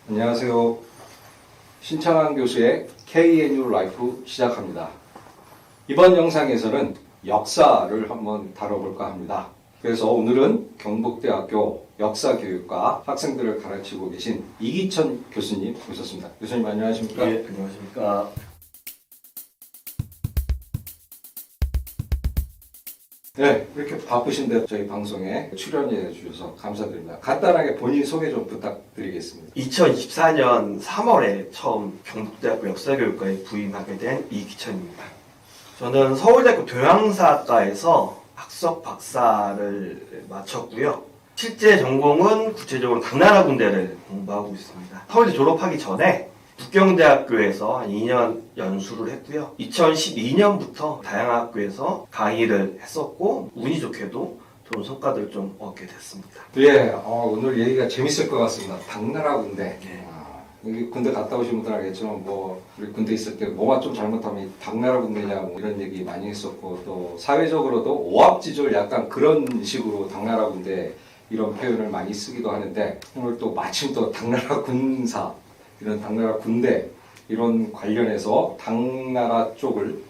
안녕하세요. 신창환 교수의 KNU 라이프 시작합니다. 이번 영상에서는 역사를 한번 다뤄볼까 합니다. 그래서 오늘은 경북대학교 역사교육과 학생들을 가르치고 계신 이기천 교수님 모셨습니다. 교수님 안녕하십니까? 네, 안녕하십니까. 네, 이렇게 바쁘신데 저희 방송에 출연해 주셔서 감사드립니다. 간단하게 본인 소개 좀 부탁드리겠습니다. 2024년 3월에 처음 경북대학교 역사교육과에 부임하게 된 이기천입니다. 저는 서울대학교 교양사학과에서 학석 박사를 마쳤고요. 실제 전공은 구체적으로 당나라 군대를 공부하고 있습니다. 서울대 졸업하기 전에 북경대학교에서 한 2년 연수를 했고요. 2012년부터 다양한 학교에서 강의를 했었고 운이 좋게도 좋은 성과들을 좀 얻게 됐습니다. 예, 오늘 얘기가 재밌을 것 같습니다. 당나라 군대. 네. 여기 군대 갔다 오신 분들 알겠지만 우리 군대 있을 때 뭐가 좀 잘못하면 당나라 군대냐 이런 얘기 많이 했었고 또 사회적으로도 오합지졸 약간 그런 식으로 당나라 군대 이런 표현을 많이 쓰기도 하는데 오늘 또 마침 또 당나라 군사 이런 당나라 군대 이런 관련해서 당나라 쪽을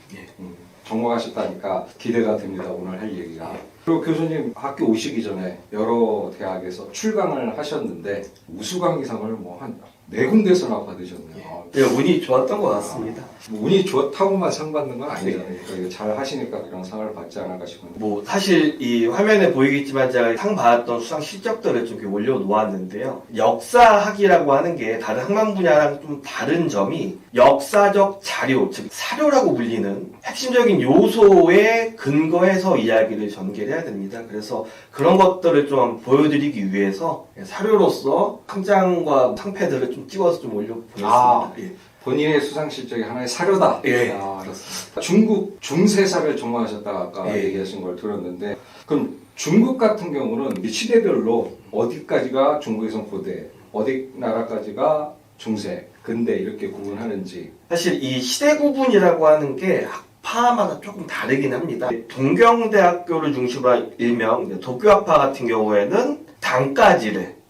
전공하셨다니까 기대가 됩니다. 오늘 할 얘기가. 그리고 교수님 학교 오시기 전에 여러 대학에서 출강을 하셨는데 우수강의상을 뭐 한 4군데서나 받으셨네요. 네, 운이 좋았던 것 같습니다. 운이 좋다고만 상 받는 건 아니잖아요. 그러니까 잘 하시니까 그런 상을 받지 않을까 싶은데. 뭐 사실 이 화면에 보이겠지만 제가 상 받았던 수상 실적들을 좀 이렇게 올려놓았는데요. 역사학이라고 하는 게 다른 학문 분야랑 좀 다른 점이 역사적 자료, 즉 사료라고 불리는 핵심적인 요소에 근거해서 이야기를 전개를 해야 됩니다. 그래서 그런 것들을 좀 보여드리기 위해서 사료로서 상장과 상패들을 좀 찍어서 좀 올려보냈습니다. 예. 본인의 수상 실적이 하나의 사료다. 예. 그렇습니다. 중국 중세사를 전공하셨다가 아까 예. 얘기하신 걸 들었는데 그럼 중국 같은 경우는 시대별로 어디까지가 중국에선 고대, 어디 나라까지가 중세, 근대 이렇게 구분하는지. 사실 이 시대 구분이라고 하는 게 학파마다 조금 다르긴 합니다. 동경대학교를 중심으로 한 일명 도쿄학파 같은 경우에는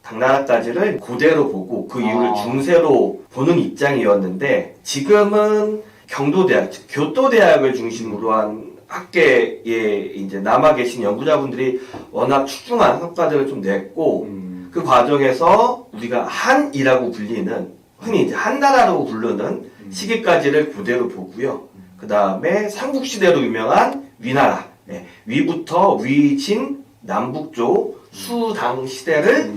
당나라까지를 고대로 보고 그 이후를 중세로 보는 입장이었는데 지금은 경도대학, 즉 교토대학을 중심으로 한 학계에 이제 남아 계신 연구자분들이 워낙 출중한 성과들을 좀 냈고 그 과정에서 우리가 한이라고 불리는 흔히 이제 한나라라고 부르는 시기까지를 고대로 보고요. 그 다음에 삼국시대로 유명한 위나라, 위부터 위진, 남북조, 수당 시대를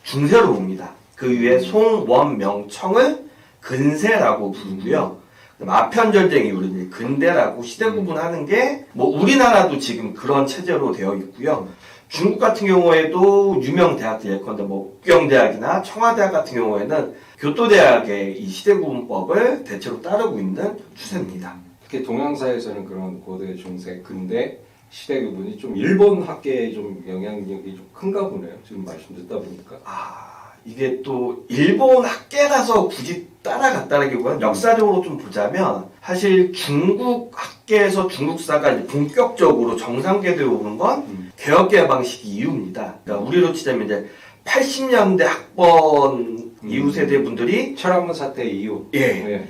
중세로 봅니다. 그 위에 송, 원, 명, 청을 근세라고 부르고요. 아편전쟁 이후로 이제 근대라고 시대 구분하는 게 뭐 우리나라도 지금 그런 체제로 되어 있고요. 중국 같은 경우에도 유명 대학들 예컨대 뭐 북경대학이나 청와대학 같은 경우에는 교토대학의 이 시대 구분법을 대체로 따르고 있는 추세입니다. 특히 동양사에서는 그런 고대, 중세, 근대 시대 구분이 좀 일본 학계에 좀 영향력이 좀 큰가 보네요. 지금 말씀 듣다 보니까. 이게 또 일본 학계라서 굳이 따라갔다라기보다는 역사적으로 좀 보자면 사실 중국 학계에서 중국사가 이제 본격적으로 정상궤도에 오는 건 개혁개혁 방식 이후입니다. 그러니까 우리로 치자면 이제 80년대 학번 이후 세대 분들이 철학문 사태 이후.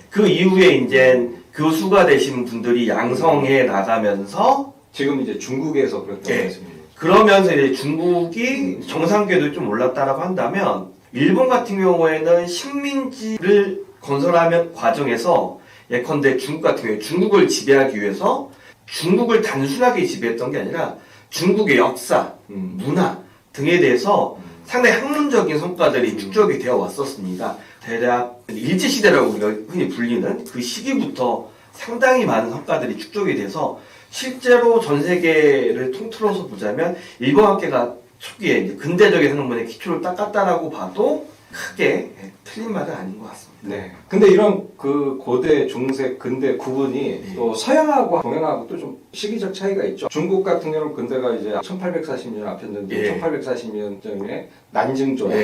그 이후에 이제 교수가 되신 분들이 양성해 나가면서 지금 이제 중국에서 그렇다고 말씀입니다. 그러면서 이제 중국이 정상궤도에 좀 올랐다라고 한다면 일본 같은 경우에는 식민지를 건설하는 과정에서 예컨대 중국 같은 경우에 중국을 지배하기 위해서 중국을 단순하게 지배했던 게 아니라 중국의 역사, 문화 등에 대해서 상당히 학문적인 성과들이 축적이 되어 왔었습니다. 대략 일제시대라고 우리가 흔히 불리는 그 시기부터 상당히 많은 성과들이 축적이 돼서 실제로 전 세계를 통틀어서 보자면 일본 학계가 초기에 이제 근대적인 학문의 기초를 닦았다라고 봐도 크게 틀린 말은 아닌 것 같습니다. 네. 근데 이런 그 고대, 중세, 근대 구분이 또 서양하고 동양하고 또 좀 시기적 차이가 있죠. 중국 같은 경우는 근대가 이제 1840년 아편전쟁, 1840년 전에 난징조약,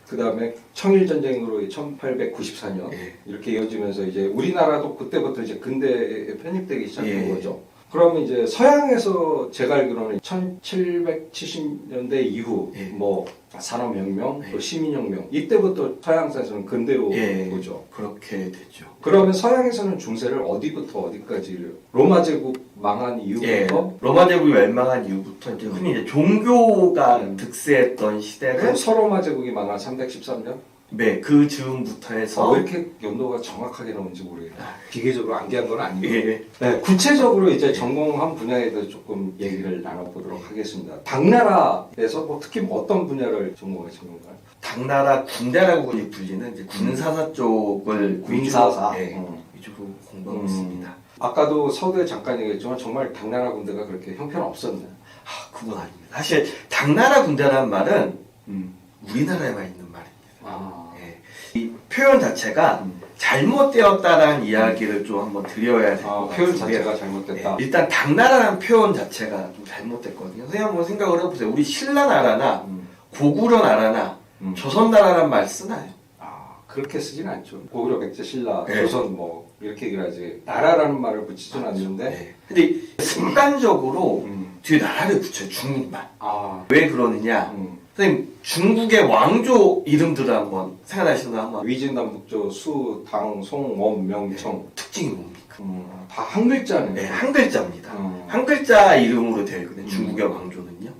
그 다음에 청일전쟁으로 1894년 이렇게 이어지면서 이제 우리나라도 그때부터 이제 근대에 편입되기 시작한 거죠. 그러면 이제 서양에서 제가 알기로는 1770년대 이후 예. 뭐 산업혁명, 예. 또 시민혁명 이때부터 서양사에서는 근대로 예, 보죠. 그렇게 됐죠. 그러면 서양에서는 중세를 어디부터 어디까지 로마 제국 망한 예, 이후부터 로마 제국이 멸망한 이후부터 이제 흔히 이제 종교가 득세했던 시대를 그 서로마 제국이 망한 313년? 네, 그 즈음부터 해서 왜 이렇게 연도가 정확하게 나오는지 모르겠네. 기계적으로 암기한 건 아니고. 예, 네, 구체적으로 이제 전공한 분야에 대해서 조금 얘기를 나눠보도록 하겠습니다. 당나라에서 뭐 특히 뭐 어떤 분야를 전공하신 건가요? 당나라 군대라고 불리는 이제 군사사 쪽을 군사사. 위주로, 예, 음. 위주로 공부하고 있습니다. 아까도 서두에 잠깐 얘기했지만 정말 당나라 군대가 그렇게 형편없었네. 그건 아닙니다. 사실 당나라 군대라는 말은 음. 우리나라에만 있는 말입니다. 아. 예. 이 표현 자체가 잘못되었다라는 이야기를 좀 한번 드려야 될 것 표현 같은데요. 자체가 잘못됐다. 예, 일단 당나라라는 표현 자체가 좀 잘못됐거든요. 선생님 한번 생각을 해보세요. 우리 신라나라나 고구려 나라나 조선 나라란 말 쓰나요? 그렇게 쓰진 않죠. 고구려, 백제, 신라, 네. 조선 뭐 이렇게 얘기를 하지. 나라라는 말을 붙이진 않는데. 네. 근데 습관적으로 음. 뒤에 나라를 붙여요. 중국만. 아. 왜 그러느냐? 선생님 중국의 왕조 이름들을 한번 생각하시나 한번 위진남북조, 수, 당, 송, 원, 명, 청. 특징이 뭡니까? 다 한 글자네. 네, 한 글자입니다. 음. 한 글자 이름으로 되어 있거든요. 중국의 왕조는요.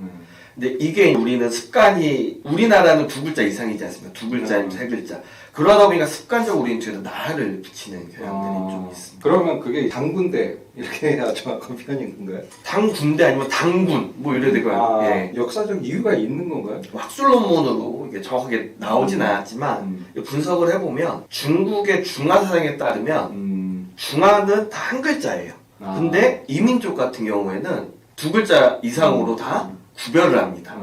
근데 이게 우리는 습관이 우리나라는 두 글자 이상이지 않습니까? 두 글자 아니면 세 글자. 그러다 보니까 습관적으로 우리는 뒤에다 나라를 붙이는 경향들이 좀 있습니다. 그러면 그게 당군대 이렇게 해야 정확한 표현인 건가요? 당군대 아니면 당군 뭐 이래야 되고요. 예. 역사적 이유가 있는 건가요? 학술 논문으로 이게 정확하게 나오진 않았지만 분석을 해보면 중국의 중화 사상에 따르면 중화는 다 한 글자예요. 근데 이민족 같은 경우에는 두 글자 이상으로 다 구별을 합니다.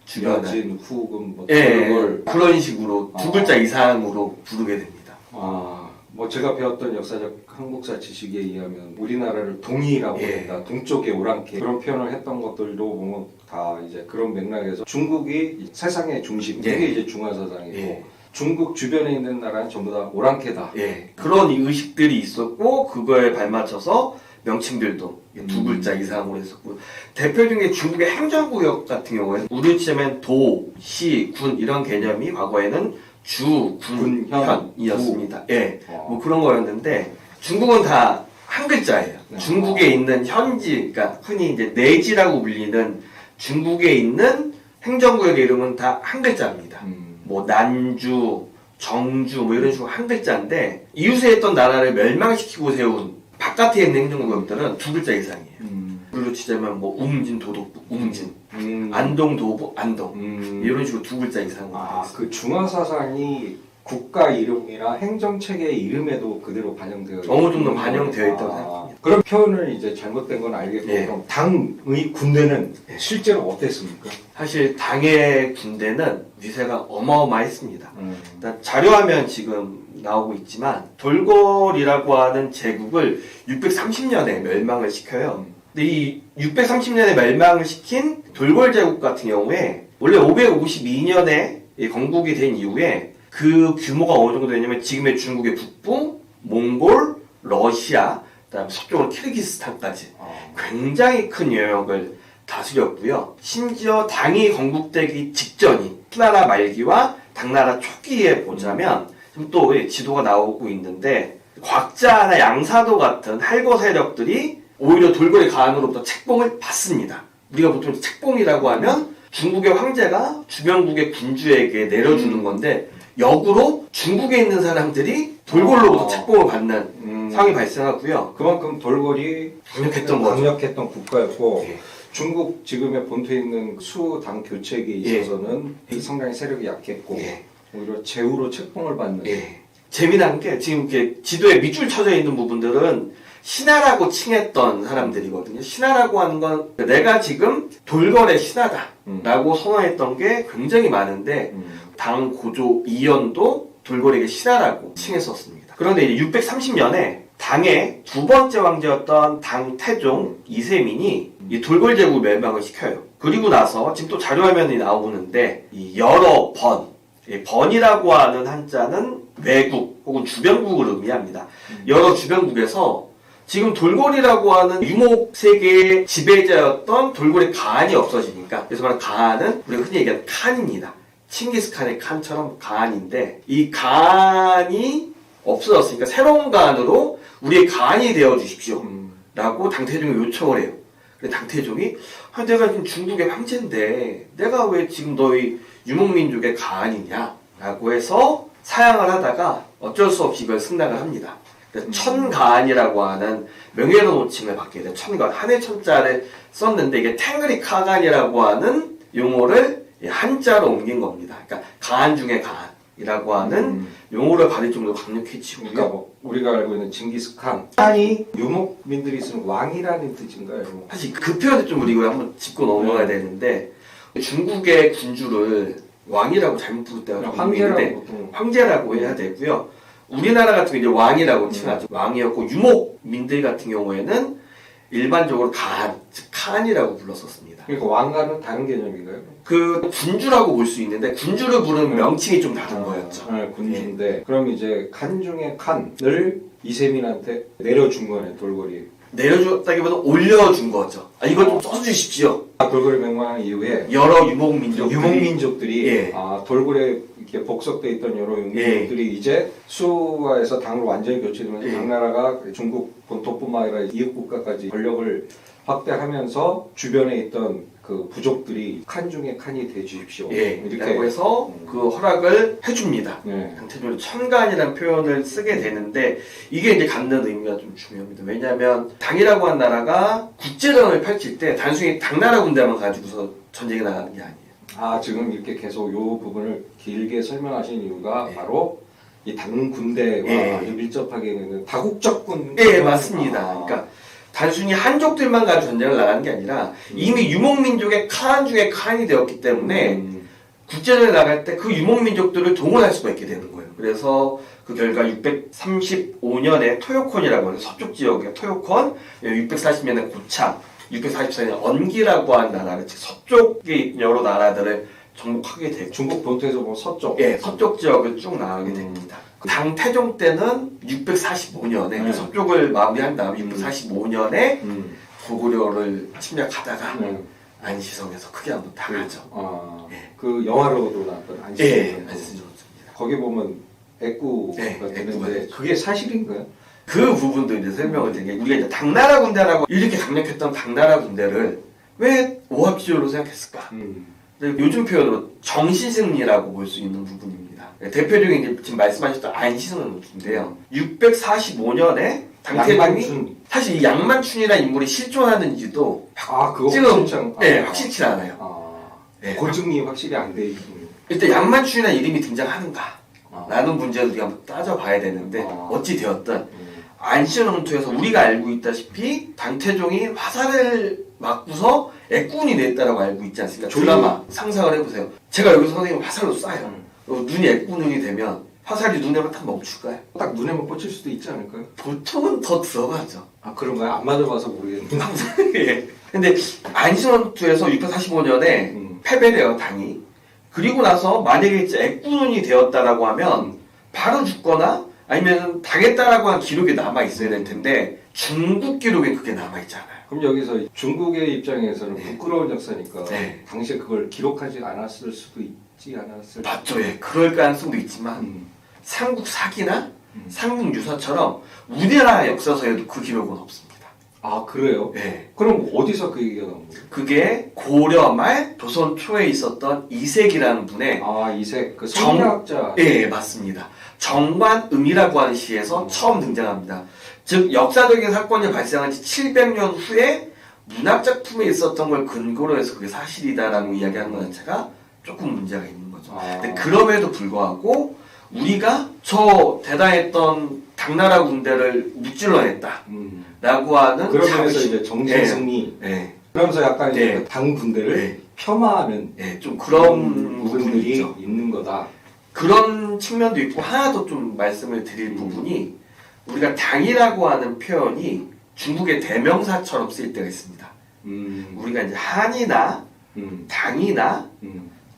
주변, 후금, 뭐 예, 걸 그런 식으로 두 글자 이상으로 부르게 됩니다. 뭐 제가 배웠던 역사적 한국사 지식에 의하면 우리나라를 동이라고 예. 합니다. 동쪽의 오랑캐 그런 표현을 했던 것들도 보면 다 이제 그런 맥락에서 중국이 세상의 중심, 예. 그게 이제 중화사상이고 예. 중국 주변에 있는 나라는 전부 다 오랑캐다. 예, 그런 의식들이 있었고 그거에 발맞춰서 명칭들도 두 글자 이상으로 했었고 대표 중에 중국의 행정구역 같은 경우에는 우리 치면 도, 시, 군 이런 개념이 과거에는 주, 군, 현이었습니다. 예, 뭐 그런 거였는데 중국은 다 한 글자예요. 중국에 있는 현지, 그러니까 흔히 이제 내지라고 불리는 중국에 있는 행정구역의 이름은 다 한 글자입니다. 뭐 난주, 정주 뭐 이런 식으로 한 글자인데 이웃에 있던 나라를 멸망시키고 세운 바깥에 있는 행정구역들은 두 글자 이상이에요. 그걸로 치자면 뭐 웅진, 도독부, 웅진, 안동, 도보, 안동 이런 식으로 두 글자 이상으로 그 중화사상이 국가 이름이나 행정체계의 이름에도 그대로 반영되어 어느 정도 반영되어 있다고 생각합니다. 그런 표현을 이제 잘못된 건 알겠고 예. 그럼 당의 군대는 실제로 어땠습니까? 사실 당의 군대는 위세가 어마어마했습니다. 일단 자료화면 지금 나오고 있지만 돌궐이라고 하는 제국을 630년에 멸망을 시켜요. 근데 이 630년에 멸망을 시킨 돌궐 제국 같은 경우에 원래 552년에 건국이 된 이후에 그 규모가 어느 정도 되냐면 지금의 중국의 북부, 몽골, 러시아, 그다음에 서쪽으로 키르기스탄까지 굉장히 큰 영역을 다스렸고요. 심지어 당이 건국되기 직전인 후나라 말기와 당나라 초기에 보자면 지금 또 지도가 나오고 있는데 곽자나 양사도 같은 할거 세력들이 오히려 돌궐의 가안으로부터 책봉을 받습니다. 우리가 보통 책봉이라고 하면 중국의 황제가 주변국의 군주에게 내려주는 건데 역으로 중국에 있는 사람들이 돌궐로부터 책봉을 받는 상황이 발생하고요. 그만큼 돌궐이 강력했던 거죠. 강력했던 국가였고 예. 중국 지금의 본토에 있는 수당 교체기에 있어서는 상당히 세력이 약했고 예. 오히려 제후로 책봉을 받는 예. 재미난 게 지금 이렇게 지도에 밑줄 쳐져 있는 부분들은 신하라고 칭했던 사람들이거든요. 신하라고 하는 건 내가 지금 돌궐의 신하다라고 선언했던 게 굉장히 많은데 당 고조 이연도 돌궐에게 신하라고 칭했었습니다. 그런데 이제 630년에 당의 두 번째 왕제였던 당 태종 이세민이 이 돌궐 제국을 멸망을 시켜요. 그리고 나서 지금 또 자료화면이 나오는데 이 여러 번, 이 번이라고 하는 한자는 외국 혹은 주변국을 의미합니다. 여러 주변국에서 지금 돌고래라고 하는 유목 세계의 지배자였던 돌고래 가한이 없어지니까, 그래서 말하는 가한은 우리가 흔히 얘기하는 칸입니다. 칭기스칸의 칸처럼 가한인데, 이 가한이 없어졌으니까 새로운 가한으로 우리의 가한이 되어 주십시오 라고 당태종이 요청을 해요. 근데 당태종이 내가 지금 중국의 황제인데 내가 왜 지금 너희 유목민족의 가한이냐 라고 해서 사양을 하다가 어쩔 수 없이 이걸 승낙을 합니다. 그래서 천가한이라고 하는 명예로운 호칭을 받게 돼요. 천가한, 한의 천자를 썼는데 이게 탱그리 카간이라고 하는 용어를 한자로 옮긴 겁니다. 그러니까 가한 중에 가한이라고 하는 용어를 받을 정도로 강력해지고요. 그러니까 뭐 우리가 알고 있는 징기스칸 칸이 유목민들이 쓰는 왕이라는 뜻인가요? 사실 그 표현을 좀 우리가 한번 짚고 넘어가야 되는데, 중국의 군주를 왕이라고 잘못 부를 때가 좀 황제라고 있는데 보통 황제라고 해야 되고요. 우리나라 같은 경우 이제 왕이라고 칭하죠. 왕이었고, 유목민들 같은 경우에는 일반적으로 가한, 즉 칸이라고 불렀었습니다. 그러니까 왕과는 다른 개념인가요? 그 군주라고 볼 수 있는데 군주를 부르는 명칭이 좀 다른 거였죠. 네, 군주인데 그럼 이제 칸 중에 칸을 이세민한테 내려준 거네 돌고래. 내려줬다기보다 올려준 거죠. 이걸 좀 써주십시오. 돌고래 맹망 이후에 여러 유목민족들이 유목민족들이 예. 돌고래 이렇게 복속돼 있던 여러 유목민족들이 이제 수화에서 당으로 완전히 교체되면서 예. 당나라가 중국 본토뿐만 아니라 이웃 국가까지 권력을 확대하면서 주변에 있던 그 부족들이 칸 중에 칸이 돼 주십시오. 예, 이렇게 라고 해서 그 허락을 해줍니다. 네. 당태종이 천간이라는 표현을 쓰게 되는데, 이게 이제 갖는 의미가 좀 중요합니다. 왜냐하면 당이라고 한 나라가 국제전을 펼칠 때 단순히 당나라 군대만 가지고서 전쟁에 나가는 게 아니에요. 아 지금 이렇게 계속 이 부분을 길게 설명하신 이유가 예. 바로 이 당 군대와 예. 아주 밀접하게 있는 다국적 군대. 예, 맞습니다. 그러니까 단순히 한족들만 가지고 전쟁을 나가는 게 아니라 이미 유목민족의 칸 중에 칸이 되었기 때문에 국제전에 나갈 때 그 유목민족들을 동원할 수가 있게 되는 거예요. 그래서 그 결과 635년에 토요콘이라고 하는 서쪽 지역의 토요콘, 640년에 고창, 644년에 언기라고 하는 나라를, 즉 서쪽에 있는 여러 나라들을 정복하게 되고, 중국 본토에서 보면 서쪽. 예, 서쪽 지역을 쭉 나가게 됩니다. 당태종 때는 645년에 네. 서쪽을 마무리한 다음에 645년에 고구려를 침략하다가 네. 안시성에서 크게 한번 당하죠. 예. 그 영화로도 나왔던 안시성. 예, 안시성입니다. 거기 보면 애꾸가 네, 애꾸가 되는데 되죠. 그게 사실인가요? 그 부분도 이제 설명을 드린 게, 우리가 이제 당나라 군대라고 이렇게 강력했던 당나라 군대를 왜 오합지졸로 생각했을까? 요즘 표현으로 정신승리라고 볼 수 있는 부분입니다. 대표적인 이제 지금 말씀하셨던 안시성인데요. 645년에 당태종이 양만춘. 사실 이 양만춘이라는 인물이 실존하는지도 그거 지금 확실치 네, 확실치 않아요. 네. 고증이 확실히 안 돼 있군요. 일단 양만춘이라는 이름이 등장하는가? 아. 라는 문제를 우리가 한번 따져봐야 되는데, 어찌 되었든 안시성투에서 우리가 알고 있다시피 당태종이 화살을 맞고서 애꾼이 냈다라고 알고 있지 않습니까? 드라마 상상을 해보세요. 제가 여기서 선생님 화살로 쏴요. 눈이 애꾼이 되면 화살이 눈에만 딱 멈출까요? 딱 눈에만 꽂힐 수도 있지 않을까요? 보통은 더 들어가죠. 그런가요? 안 맞아봐서 모르겠는데. 예. 근데 안시성투에서 645년에 패배를 해요, 당이. 그리고 나서 만약에 이제 애꾼이 되었다라고 하면 바로 죽거나 아니면 당했다라고 한 기록이 남아 있어야 될 텐데, 중국 기록에 그게 남아 있잖아요. 그럼 여기서 중국의 입장에서는 부끄러운 역사니까 네. 당시에 그걸 기록하지 않았을 수도 있지 않았을까? 맞죠, 예. 그럴 가능성도 있지만 삼국 사기나 삼국 유사처럼 우리나라 역사서에도 그 기록은 없습니다. 그래요? 예. 그럼 어디서 그 얘기가 나온 거예요? 그게 고려 말 조선 초에 있었던 이색이라는 분의 이색 그 성리학자. 예, 맞습니다. 정관음이라고 하는 시에서 처음 등장합니다. 즉 역사적인 사건이 발생한 지 700년 후에 문학작품에 있었던 걸 근거로 해서 그게 사실이다라고 이야기하는 것 자체가 조금 문제가 있는 거죠. 근데 그럼에도 불구하고 우리가 저 대단했던 당나라 군대를 무찔러냈다 라고 하는 그러면서 이제 정신승리. 예. 그러면서 약간 예. 이제 당 군대를 예. 폄하하는 좀 그런 부분이 부분들이 있죠. 있는 거다. 그런 측면도 있고, 하나 더 좀 말씀을 드릴 부분이, 우리가 당이라고 하는 표현이 중국의 대명사처럼 쓰일 때가 있습니다. 우리가 이제 한이나 당이나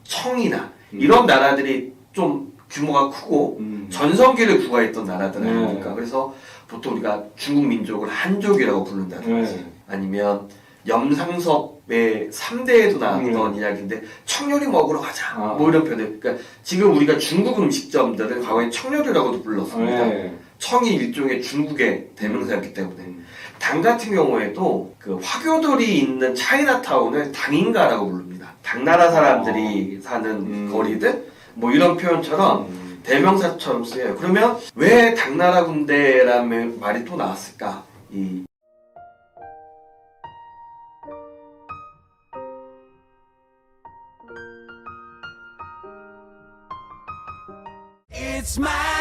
청이나 이런 나라들이 좀 규모가 크고 전성기를 구가했던 나라들 아닙니까? 그래서 보통 우리가 중국 민족을 한족이라고 부른다든지 네. 아니면 염상섭의 3대에도 나왔던 이야기인데 청요리 먹으러 가자 뭐 이런 표현. 그러니까 지금 우리가 중국 음식점들은 과거에 청요리라고도 불렀습니다. 네. 청이 일종의 중국의 대명사였기 때문에 당 같은 경우에도 그 화교들이 있는 차이나타운을 당인가라고 부릅니다. 당나라 사람들이 사는 거리들 뭐 이런 표현처럼 대명사처럼 쓰여요. 그러면 왜 당나라 군대라는 말이 또 나왔을까? 이 It's my